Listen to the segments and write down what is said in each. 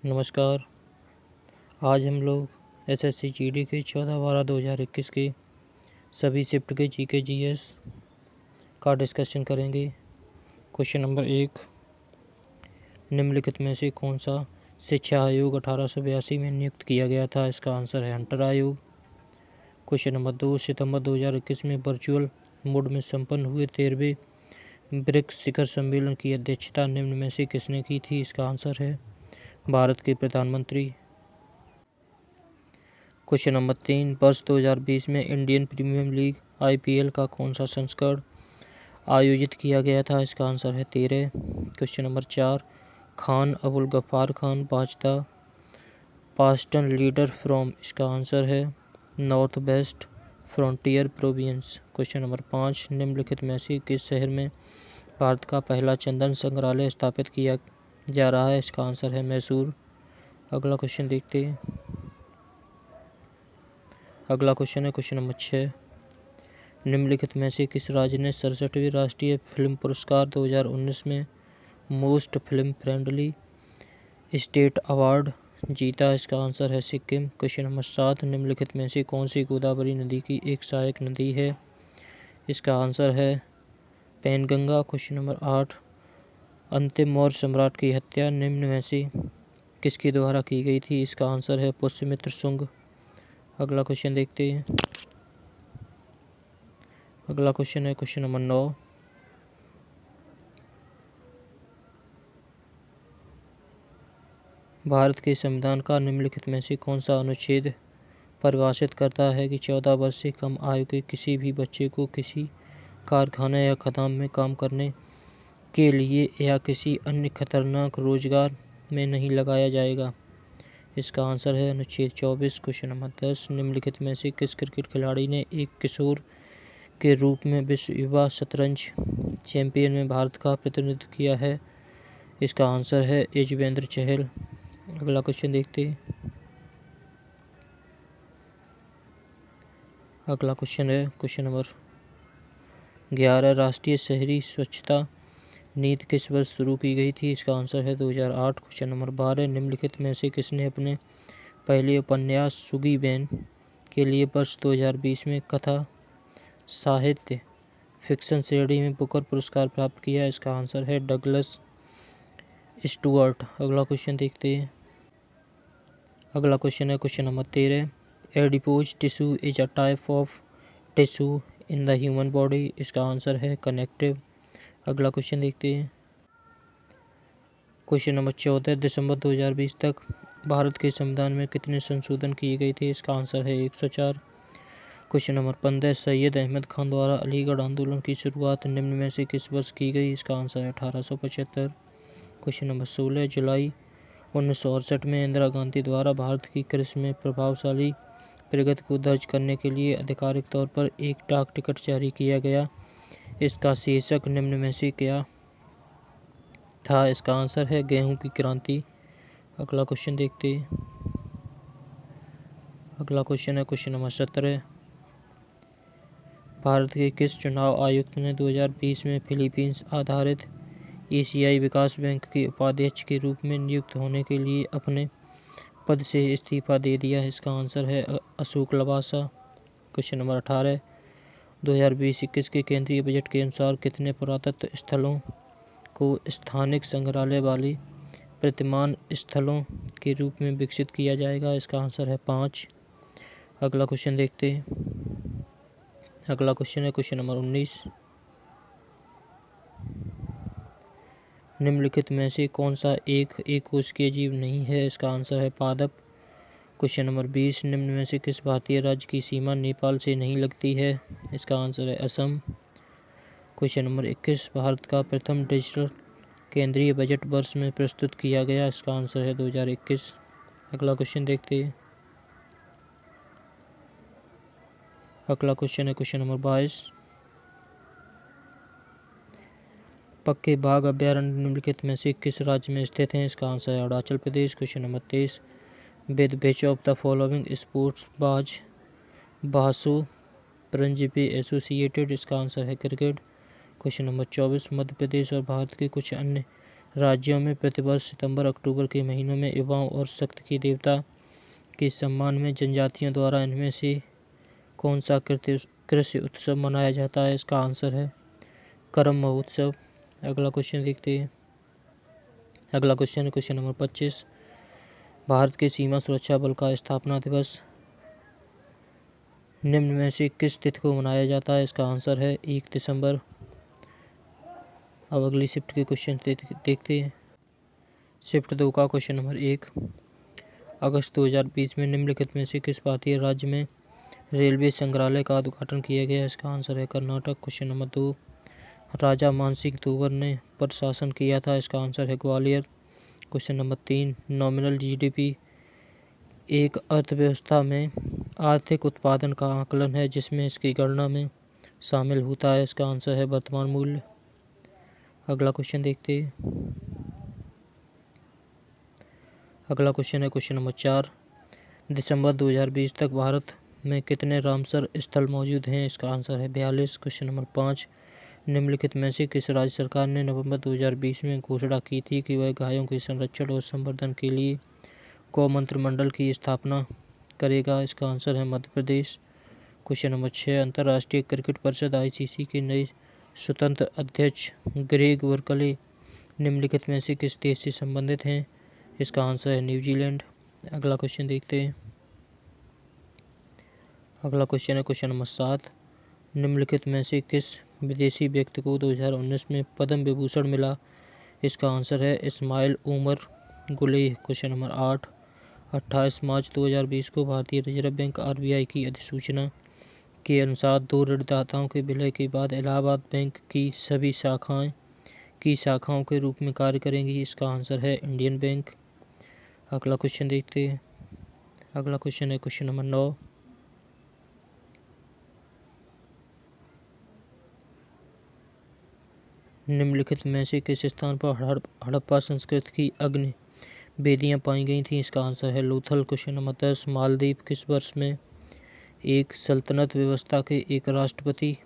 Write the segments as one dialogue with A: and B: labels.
A: नमस्कार। आज हम लोग एसएससी जीडी के 14/12/2021 के सभी शिफ्ट के जीके जीएस का डिस्कशन करेंगे। क्वेश्चन नंबर 1, निम्नलिखित में से कौन सा शिक्षा आयोग 1882 में नियुक्त किया गया था? इसका आंसर है हंटर आयोग। क्वेश्चन नंबर 2, सितंबर 2021 में वर्चुअल मोड में संपन्न हुए 13वें ब्रिक्स शिखर सम्मेलन की अध्यक्षता निम्न में से किसने की थी? इसका आंसर है भारत के प्रधानमंत्री। क्वेश्चन नंबर 3, वर्ष 2020 में इंडियन प्रीमियर लीग आईपीएल का कौन सा संस्करण आयोजित किया गया था? इसका आंसर है 13। क्वेश्चन नंबर 4, खान अबुल गफ्फार खान भाजपा पास्टन लीडर फ्रॉम। इसका आंसर है North West Frontier Province. Question number 5, निम्नलिखित में से किस शहर में भारत का पहला चंदन संग्रहालय स्थापित किया जा रहा है? इसका आंसर है मैसूर। अगला क्वेश्चन देखते हैं। अगला क्वेश्चन है क्वेश्चन नंबर 6, निम्नलिखित में से किस राज्य ने 67वें राष्ट्रीय फिल्म पुरस्कार 2019 में most film friendly state award जीता? इसका आंसर है सिक्किम। क्वेश्चन नंबर 7, निम्नलिखित में से कौन सी गोदावरी नदी की एक सहायक नदी है? इसका आंसर है पेनगंगा। क्वेश्चन नंबर 8, अंतिम मौर्य सम्राट की हत्या निम्न में से किसके द्वारा की गई थी? इसका आंसर है पुष्यमित्र शुंग। अगला क्वेश्चन देखते हैं। अगला क्वेश्चन है क्वेश्चन नंबर 9, भारत के संविधान का निम्नलिखित में से कौन सा अनुच्छेद परिभाषित करता है कि 14 वर्ष से कम आयु के किसी भी बच्चे को किसी कारखाने या खदान में काम करने के लिए या किसी अन्य खतरनाक रोजगार में नहीं लगाया जाएगा? इसका आंसर है अनुच्छेद 24। क्वेश्चन नंबर 10, निम्नलिखित में से किस क्रिकेट खिलाड़ी ने एक किशोर के रूप में विश्व युवा शतरंज चैंपियन में भारत का प्रतिनिधित्व किया है? इसका आंसर है युजवेंद्र चहल। अगला क्वेश्चन देखते हैं। अगला क्वेश्चन है क्वेश्चन नंबर 11, राष्ट्रीय शहरी स्वच्छता नीति किस वर्ष शुरू की गई थी? इसका आंसर है 2008। क्वेश्चन नंबर 12, निम्नलिखित में से किसने अपने पहले उपन्यास सुगी बैन के लिए वर्ष 2020 में कथा साहित्य फिक्शन श्रेणी में बुकर पुरस्कार प्राप्त किया? इसका आंसर है डगलस स्टुअर्ट। अगला क्वेश्चन देखते हैं। अगला क्वेश्चन है question number 13, adipose tissue is a type of tissue in the human body? इसका आंसर है कनेक्टिव। अगला क्वेश्चन देखते हैं। क्वेश्चन नंबर 14, दिसंबर 2020 तक भारत के संविधान में कितने संशोधन किए गए थे? इसका आंसर है 104। क्वेश्चन नंबर 15, सैयद अहमद खान द्वारा अलीगढ़ आंदोलन की शुरुआत निम्न में से किस वर्ष की गई? इसका आंसर है 1875। क्वेश्चन नंबर 16, जुलाई 1968 में इंदिरा गांधी द्वारा भारत की कृषि में प्रभावशाली प्रगति को दर्ज करने के लिए आधिकारिक तौर पर एक डाक टिकट जारी किया गया। इसका शीर्षक निम्न में से क्या था? इसका आंसर है गेहूं की क्रांति। अगला क्वेश्चन देखते हैं। अगला क्वेश्चन है क्वेश्चन नंबर 17, भारत के किस चुनाव आयुक्त ने 2020 में फिलीपींस आधारित एशियाई विकास बैंक के उपाध्यक्ष के रूप में नियुक्त होने के लिए अपने पद से इस्तीफा दे दिया? इसका आंसर है अशोक लवासा। क्वेश्चन नंबर 18, 2020-21 के केंद्रीय बजट के अनुसार कितने पुरातत्व स्थलों को स्थानिक संग्रहालय वाली प्रतिमान स्थलों के रूप में विकसित किया जाएगा? इसका आंसर है 5। अगला क्वेश्चन देखते हैं। अगला क्वेश्चन है क्वेश्चन नंबर 19, निम्नलिखित में से कौन सा एक कोशिकीय जीव नहीं है? इसका आंसर है पादप। क्वेश्चन नंबर 20, निम्न में से किस भारतीय राज्य की सीमा नेपाल से नहीं लगती है? इसका आंसर है असम। क्वेश्चन नंबर 21, भारत का प्रथम डिजिटल केंद्रीय बजट वर्ष में प्रस्तुत किया गया? इसका आंसर है 2021। अगला क्वेश्चन देखते हैं। अगला क्वेश्चन है क्वेश्चन नंबर 22, पक्के बाघ अभ्यारण्य निम्नलिखित में से किस राज्य में स्थित हैं? इसका आंसर है Arunachal Pradesh. Question number 23, with which of the following sports was Vasu Paranjape associated? इसका आंसर है cricket. Question number 24, Madhya Pradesh और भारत के कुछ अन्य राज्यों में प्रतिवर्ष सितंबर अक्टूबर के महीनों में युवाओं और शक्ति के देवता के सम्मान में जनजातियों द्वारा इनमें से कौन सा कृषि उत्सव मनाया जाता है? इसका आंसर है करम महोत्सव। अगला क्वेश्चन देखते हैं। अगला क्वेश्चन है क्वेश्चन नंबर 25। भारत के सीमा सुरक्षा बल का स्थापना दिवस निम्न में से किस तिथि को मनाया जाता है? इसका आंसर है 1 दिसंबर। अब अगली शिफ्ट के क्वेश्चन देखते हैं। शिफ्ट 2 का क्वेश्चन नंबर 1। अगस्त 2020 में निम्नलिखित में से किस भारतीय राज्य में रेलवे संग्रहालय का उद्घाटन किया गया? इसका आंसर है कर्नाटक। Question number 2। राजा मानसिंह तोमर ने पर शासन किया था? इसका आंसर है Gwalior. Question number 3। Nominal GDP एक अर्थव्यवस्था में आर्थिक उत्पादन का आकलन है जिसमें इसकी गणना में शामिल होता है। इसका आंसर है वर्तमान मूल्य। अगला क्वेश्चन देखते हैं। अगला क्वेश्चन है क्वेश्चन नंबर 4। दिसंबर 2020 तक भारत में कितने रामसर स्थल मौजूद हैं? इसका आंसर है 42। Question number 5। निम्नलिखित में से किस राज्य सरकार ने नवंबर 2020 में घोषणा की थी कि वह गायों के संरक्षण और संवर्धन के लिए गौ मंत्रिमंडल की स्थापना करेगा? इसका आंसर है मध्य प्रदेश। Question number 6। अंतर्राष्ट्रीय क्रिकेट परिषद (आईसीसी) के नए स्वतंत्र अध्यक्ष ग्रेग बर्कले निम्नलिखित में से किस देश से संबंधित हैं? इसका आंसर है न्यूजीलैंड। अगला क्वेश्चन देखते हैं। अगला क्वेश्चन है क्वेश्चन नंबर 7। निम्नलिखित में से किस विदेशी व्यक्ति को 2019 में पद्म विभूषण मिला? इसका आंसर है Ismail Omar Guelleh. Question number 8। 28 मार्च 2020 को भारतीय रिजर्व बैंक (आरबीआई) की अधिसूचना के अनुसार 2 ऋणदाताओं के विलय के बाद इलाहाबाद बैंक की सभी शाखाओं के रूप में कार्य करेंगी। इसका आंसर है इंडियन बैंक। अगला क्वेश्चन देखते हैं। अगला क्वेश्चन है क्वेश्चन नंबर 9। निम्नलिखित में से किस स्थान पर हड़प्पा संस्कृति की अग्नि वेदियाँ पाई गई थीं? इसका आंसर है लोथल। Question number 10। मालदीव किस वर्ष में एक सल्तनत व्यवस्था के एक राष्ट्रपति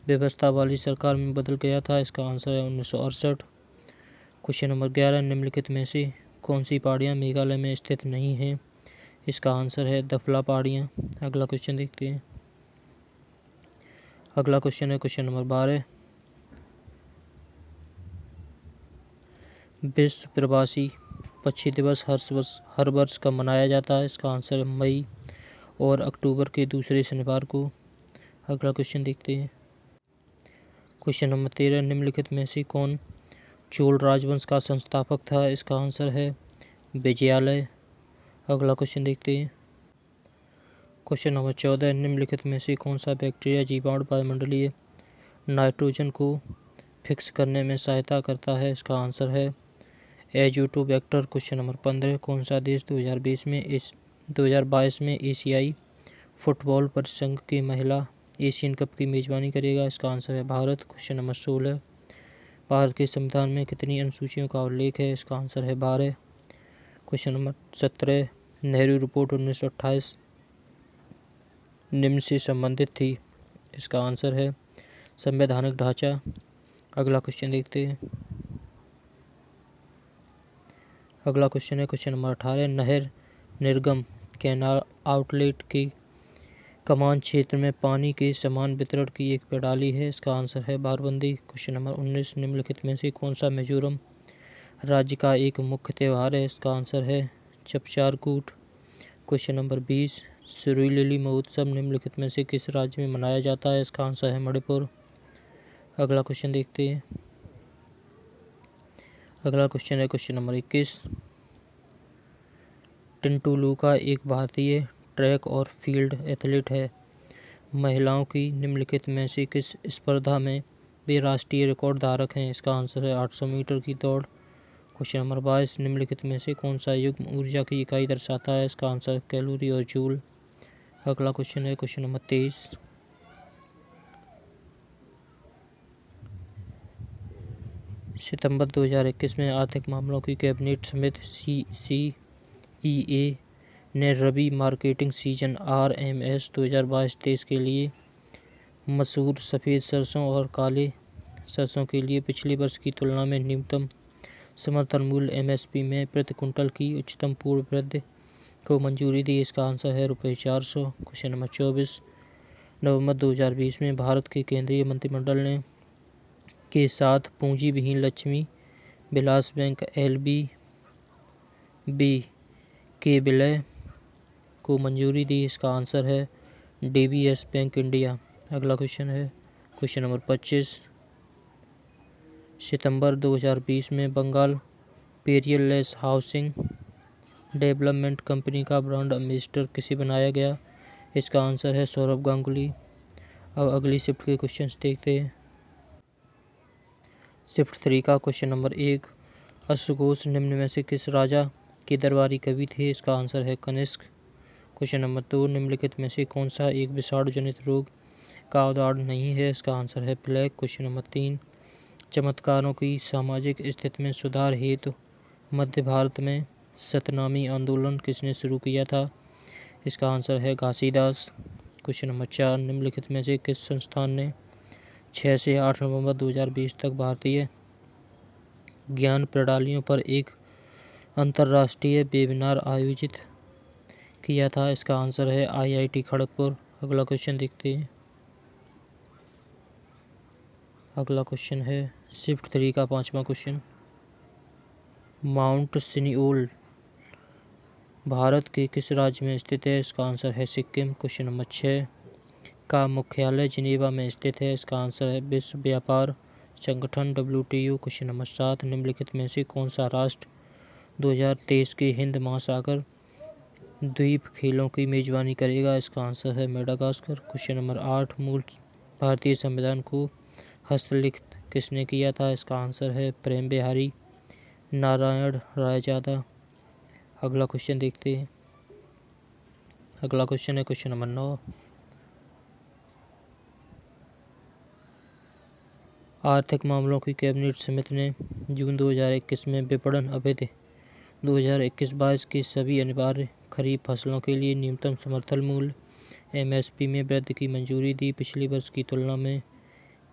A: व्यवस्था वाली सरकार में बदल गया था? इसका आंसर है 1968। Question number 11। निम्नलिखित में से कौन सी पहाड़ियाँ मेघालय में स्थित नहीं हैं? इसका आंसर है दफला पहाड़ियाँ। अगला क्वेश्चन देखते हैं। अगला क्वेश्चन है क्वेश्चन नंबर 12। विश्व प्रवासी पक्षी दिवस हर वर्ष कब मनाया जाता है? इसका आंसर है मई और अक्टूबर के दूसरे शनिवार को। अगला क्वेश्चन देखते हैं। Question number 13। निम्नलिखित में से कौन चोल राजवंश का संस्थापक था? इसका आंसर है विजयालय। अगला क्वेश्चन देखते हैं। Question number 14। निम्नलिखित में से कौन सा बैक्टीरिया जीवाणु वायुमंडलीय नाइट्रोजन को फिक्स करने में सहायता करता है? इसका आंसर है एजोटोबैक्टर। Question number 15। कौन सा देश 2022 में एशियाई फुटबॉल परिसंघ की महिला एशियन कप की मेजबानी करेगा? इसका आंसर है भारत। Question number 16। भारत के संविधान में कितनी अनुसूचियों का उल्लेख है? इसका आंसर है 12। Question number 17। नेहरू रिपोर्ट 1928 निम्न से संबंधित थी? इसका आंसर है संवैधानिक ढांचा। अगला क्वेश्चन देखते हैं। अगला क्वेश्चन है क्वेश्चन नंबर 18। नहर निर्गम कैनाल आउटलेट की कमान क्षेत्र में पानी के समान वितरण की एक प्रणाली है? इसका आंसर है बारबंदी। Question number 19। निम्नलिखित में से कौन सा मिजोरम राज्य का एक मुख्य त्यौहार है? इसका आंसर है चपचार कूट। Question number 20। सुरुली महोत्सव निम्नलिखित में से किस राज्य में मनाया जाता है? इसका आंसर है मणिपुर। अगला क्वेश्चन देखते हैं। अगला क्वेश्चन है क्वेश्चन नंबर 21। टिंटू लूका एक भारतीय ट्रैक और फील्ड एथलीट है। महिलाओं की निम्नलिखित में से किस स्पर्धा में वे राष्ट्रीय रिकॉर्ड धारक हैं? इसका आंसर है 800 मीटर की दौड़। Question number 22। निम्नलिखित में से कौन सा युग्म ऊर्जा की इकाई दर्शाता है? इसका आंसर कैलोरी और जूल। अगला क्वेश्चन है क्वेश्चन नंबर 23। सितंबर 2021 में आर्थिक मामलों की कैबिनेट समिति CCEA ने रबी मार्केटिंग सीजन RMS 2022-23 के लिए मसूर, सफ़ेद सरसों और काले सरसों के लिए पिछले वर्ष की तुलना में न्यूनतम समर्थन मूल्य MSP में प्रति कुंटल की उच्चतम पूर्व वृद्धि को मंजूरी दी? इसका आंसर है ₹400। क्वेश्चन नंबर 24, नवंबर 2020 में भारत के केंद्रीय मंत्रिमंडल ने के साथ पूंजी विहीन लक्ष्मी विलास बैंक LBB के विलय को मंजूरी दी? इसका आंसर है DBS बैंक इंडिया। अगला क्वेश्चन है क्वेश्चन नंबर 25, सितंबर 2020 में बंगाल पेरियरलेस हाउसिंग डेवलपमेंट कंपनी का ब्रांड एम्बेसडर किसे बनाया गया? इसका आंसर है सौरभ गांगुली। अब अगली शिफ्ट के क्वेश्चंस देखते हैं। शिफ्ट 3 का क्वेश्चन नंबर 1, अश्वघोष निम्न में से किस राजा के दरबारी कवि थे? इसका आंसर है कनिष्क। क्वेश्चन नंबर 2, निम्नलिखित में से कौन सा एक विषाणु जनित रोग का उदाहरण नहीं है? इसका आंसर है प्लेग। क्वेश्चन नंबर 3, चमत्कारों की सामाजिक स्थिति में सुधार हेतु मध्य भारत में सतनामी आंदोलन किसने शुरू किया था? इसका आंसर है घासीदास। क्वेश्चन नंबर 4, निम्नलिखित में से किस संस्थान ने 6 से 8 नवंबर 2020 तक भारतीय ज्ञान प्रणालियों पर एक अंतर्राष्ट्रीय वेबिनार आयोजित किया था? इसका आंसर है IIT खड़गपुर। अगला क्वेश्चन देखते हैं। अगला क्वेश्चन है शिफ्ट 3 का 5वां क्वेश्चन, माउंट सिनिओल भारत के किस राज्य में स्थित है? इसका आंसर है सिक्किम। क्वेश्चन नंबर 6 का मुख्यालय जिनेवा में स्थित है? इसका आंसर है विश्व व्यापार संगठन WTO। क्वेश्चन नंबर 7, निम्नलिखित में से कौन सा राष्ट्र 2023 के हिंद महासागर द्वीप खेलों की मेजबानी करेगा? इसका आंसर है मेडागास्कर। क्वेश्चन नंबर 8, मूल भारतीय संविधान को हस्तलिखित किसने किया था? इसका आंसर है प्रेम बिहारी नारायण रायजादा। अगला क्वेश्चन देखते हैं। अगला क्वेश्चन है क्वेश्चन नंबर 9, आर्थिक मामलों की कैबिनेट समिति ने जून 2021 में विपणन अवधि 2021-22 के सभी अनिवार्य खरीफ फसलों के लिए न्यूनतम समर्थन मूल्य MSP में वृद्धि की मंजूरी दी। पिछले वर्ष की तुलना में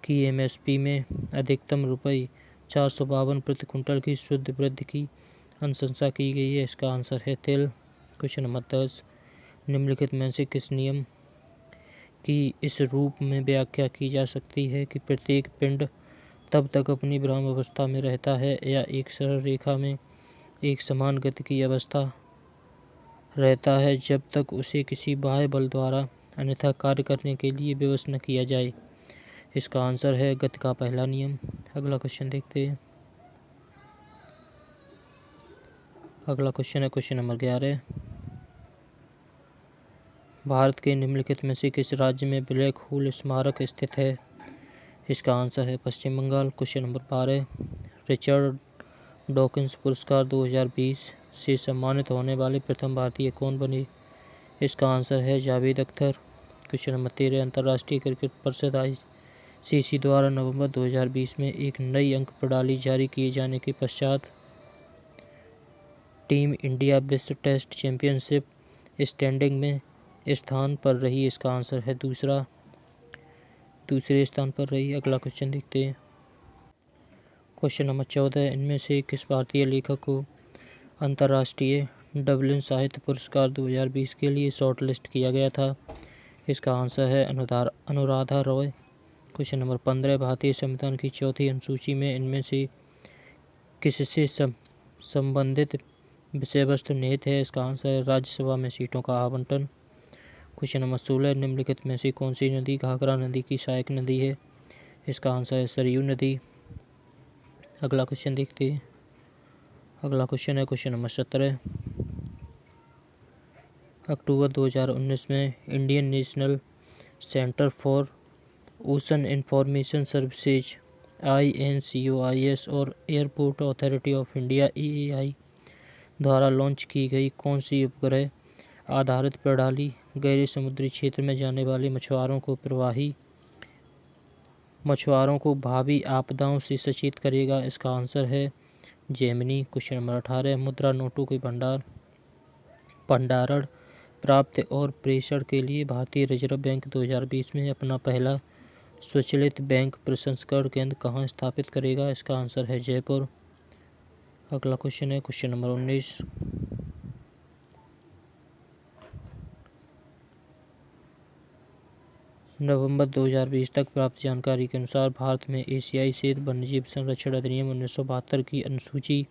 A: की MSP में अधिकतम ₹452 प्रति कुंटल की शुद्ध वृद्धि की अनुशंसा की गई है। इसका आंसर है तिल। क्वेश्चन नंबर 10, निम्नलिखित में से किस नियम की इस रूप में व्याख्या की जा सकती है कि प्रत्येक पिंड तब तक अपनी विराम अवस्था में रहता है या एक सरल रेखा में एक समान गति की अवस्था रहता है जब तक उसे किसी बाह्य बल द्वारा अन्यथा कार्य करने के लिए विवश न किया जाए? इसका आंसर है गति का पहला नियम। अगला क्वेश्चन देखते हैं। अगला क्वेश्चन है क्वेश्चन नंबर 11, भारत के निम्नलिखित में से किस राज्य में ब्लैक होल स्मारक स्थित है? इसका आंसर है Paschim Bangal. Question number 12, Richard Dawkins पुरस्कार 2020 से सम्मानित होने वाले प्रथम भारतीय कौन बने? इसका आंसर है जावेद अख्तर। क्वेश्चन नंबर 13, अंतर्राष्ट्रीय क्रिकेट परिषद ICC द्वारा नवंबर 2020 में एक नई अंक प्रणाली जारी किए जाने के पश्चात टीम इंडिया विश्व टेस्ट चैंपियनशिप स्टैंडिंग में स्थान पर रही? इसका आंसर है दूसरे स्थान पर रही। अगला क्वेश्चन देखते हैं। क्वेश्चन नंबर 14, इनमें से किस भारतीय लेखक को अंतर्राष्ट्रीय डबलिन साहित्य पुरस्कार 2020 के लिए शॉर्टलिस्ट किया गया था? इसका आंसर है अनुराधा रॉय। क्वेश्चन नंबर 15, भारतीय संविधान की चौथी अनुसूची में इनमें से किससे संबंधित विषय वस्तु निहित है? इसका आंसर है राज्यसभा में सीटों का आवंटन। क्वेश्चन नंबर 16, निम्नलिखित में से कौन सी नदी घाघरा नदी की सहायक नदी है? इसका आंसर है सरयू नदी। अगला क्वेश्चन देखते हैं। अगला क्वेश्चन है क्वेश्चन नंबर 17, अक्टूबर 2019 में Indian national centre for ocean information services INCOIS और airport authority of India AAI द्वारा लॉन्च की गई कौन सी उपग्रह आधारित प्रणाली गहरे समुद्री क्षेत्र में जाने वाले मछुआरों को भावी आपदाओं से सचेत करेगा? इसका आंसर है जेमिनी। क्वेश्चन नंबर 18, मुद्रा नोटों के भंडारण प्राप्ति और प्रेषण के लिए भारतीय रिजर्व बैंक 2020 में अपना पहला स्वचालित बैंक प्रसंस्करण केंद्र कहाँ स्थापित करेगा? इसका आंसर है जयपुर। अगला क्वेश्चन है क्वेश्चन नंबर 19। नवंबर 2020 तक प्राप्त जानकारी के अनुसार भारत में एशियाई शेर वन्यजीव संरक्षण अधिनियम 1972 की अनुसूची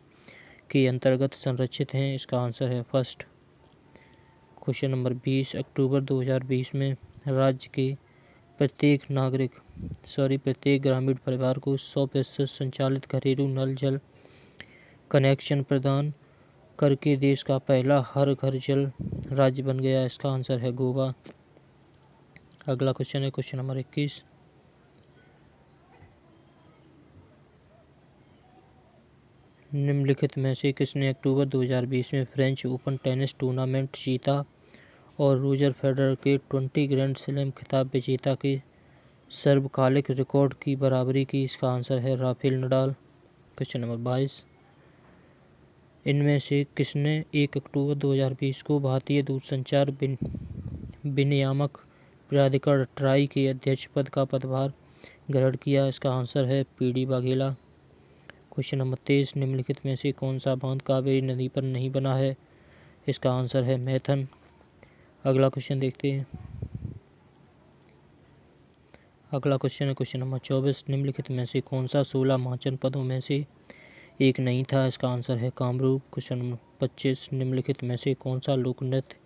A: के अंतर्गत संरक्षित हैं। इसका आंसर है फर्स्ट। Question number 20। अक्टूबर 2020 में राज्य के प्रत्येक ग्रामीण परिवार को 100% संचालित घरेलू नल जल कनेक्शन प्रदान करके देश का पहला हर घर जल राज्य बन गया। इसका आंसर है गोवा। अगला क्वेश्चन है क्वेश्चन नंबर 21। निम्नलिखित में से किसने अक्टूबर 2020 में फ्रेंच ओपन टेनिस टूर्नामेंट जीता और रोजर फेडरर के 20 ग्रैंड स्लैम खिताब विजेता के सर्वकालिक रिकॉर्ड की बराबरी की? इसका आंसर है राफेल नडाल। Question number 22। इनमें से किसने 1 अक्टूबर 2020 को भारतीय दूरसंचार विनियामक प्राधिकरण ट्राई के अध्यक्ष पद का पदभार ग्रहण किया? इसका आंसर है पीडी वाघेला। Question number 23। निम्नलिखित में से कौन सा बांध कावेरी नदी पर नहीं बना है? इसका आंसर है मैथन। अगला क्वेश्चन देखते हैं। अगला क्वेश्चन है क्वेश्चन नंबर 24। निम्नलिखित में से कौन सा 16 महाजन पदों में से एक नहीं था? इसका आंसर है कामरूप। Question number 25। निम्नलिखित में से कौन सा लोक नृत्य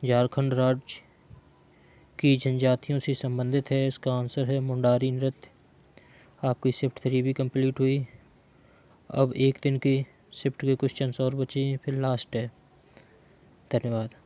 A: झारखंड राज्य की जनजातियों से संबंधित है? इसका आंसर है मुंडारी नृत्य। आपकी शिफ्ट 3 भी कंप्लीट हुई। अब एक दिन के शिफ्ट के क्वेश्चन और बचे, फिर लास्ट है। धन्यवाद।